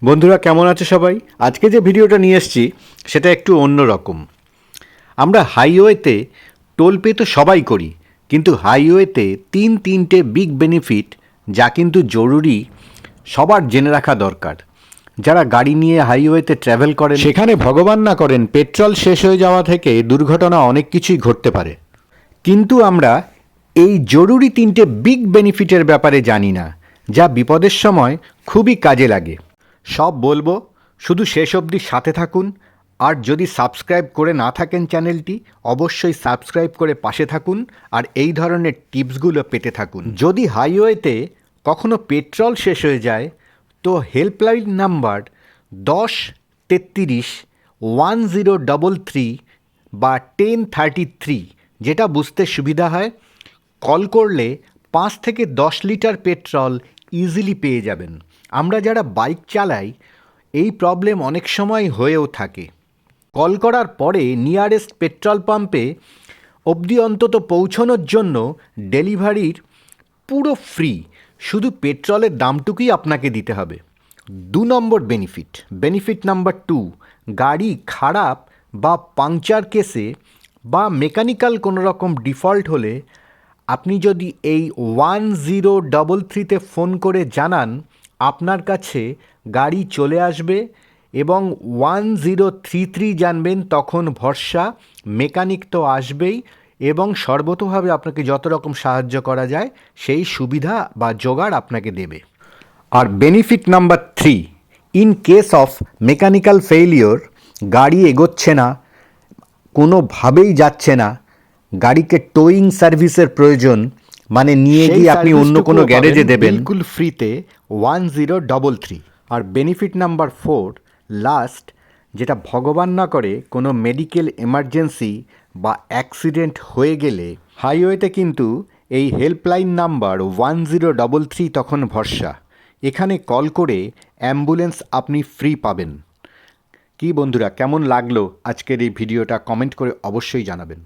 বন্ধুরা কেমন আছে সবাই? আজকে যে ভিডিওটা নিয়ে এসেছি সেটা একটু অন্য রকম। আমরা হাইওয়েতে টোল পে তো সবাই করি, কিন্তু হাইওয়েতে তিনটে বিগ বেনিফিট যা কিন্তু জরুরি সবার জেনে রাখা দরকার। যারা গাড়ি নিয়ে হাইওয়েতে ট্র্যাভেল করেন সেখানে ভগবান না করেন পেট্রোল শেষ হয়ে যাওয়া থেকে দুর্ঘটনা অনেক কিছুই ঘটতে পারে, কিন্তু আমরা এই জরুরি তিনটে বিগ বেনিফিটের ব্যাপারে জানি না, যা বিপদের সময় খুবই কাজে লাগে। সব বলবো, শুধু শেষ অবধি সাথে থাকুন। আর যদি সাবস্ক্রাইব করে না থাকেন চ্যানেলটি, অবশ্যই সাবস্ক্রাইব করে পাশে থাকুন আর এই ধরনের টিপসগুলো পেতে থাকুন। যদি হাইওয়েতে কখনো পেট্রোল শেষ হয়ে যায় তো হেল্পলাইন নাম্বার 1033 1033 বা 1033, যেটা বুঝতে সুবিধা হয়, কল করলে 5 থেকে 10 লিটার পেট্রোল ইজিলি পেয়ে যাবেন। আমরা যারা বাইক চালাই এই প্রবলেম অনেক সময় হয়েও থাকে। কল করার পরে নিয়ারেস্ট পেট্রোল পাম্পে অবধি অন্তত পৌঁছানোর জন্য ডেলিভারির পুরো ফ্রি, শুধু পেট্রোলের দামটুকুই আপনাকে দিতে হবে। 2 নম্বর বেনিফিট নাম্বার 2, গাড়ি খারাপ বা পাংচার কেসে বা মেকানিক্যাল কোনো রকম ডিফল্ট হলে আপনি যদি এই 1033-তে ফোন করে জানান, আপনার কাছে গাড়ি চলে আসবে এবং 1033 জানবেন তখন ভরসা, মেকানিক তো আসবেই এবং সর্বতোভাবে আপনাকে যত রকম সাহায্য করা যায় সেই সুবিধা বা জোগাড় আপনাকে দেবে। আর benefit number 3, in case of mechanical failure, গাড়ি এগোচ্ছে না, কোনোভাবেই যাচ্ছে না, গাড়িকে টোয়িং সার্ভিসের প্রয়োজন, মানে নিয়ে গিয়ে আপনি অন্য কোনো গ্যারেজে দেবেন বিলকুল ফ্রিতে 1033। আর বেনিফিট নাম্বার 4, লাস্ট, যেটা ভগবান না করে কোনো মেডিকেল এমার্জেন্সি বা অ্যাক্সিডেন্ট হয়ে গেলে হাইওয়েতে কিন্তু এই হেল্পলাইন নাম্বার 1033 তখন ভরসা। এখানে কল করে অ্যাম্বুলেন্স আপনি ফ্রি পাবেন। কি বন্ধুরা, কেমন লাগলো আজকের এই ভিডিওটা? কমেন্ট করে অবশ্যই জানাবেন।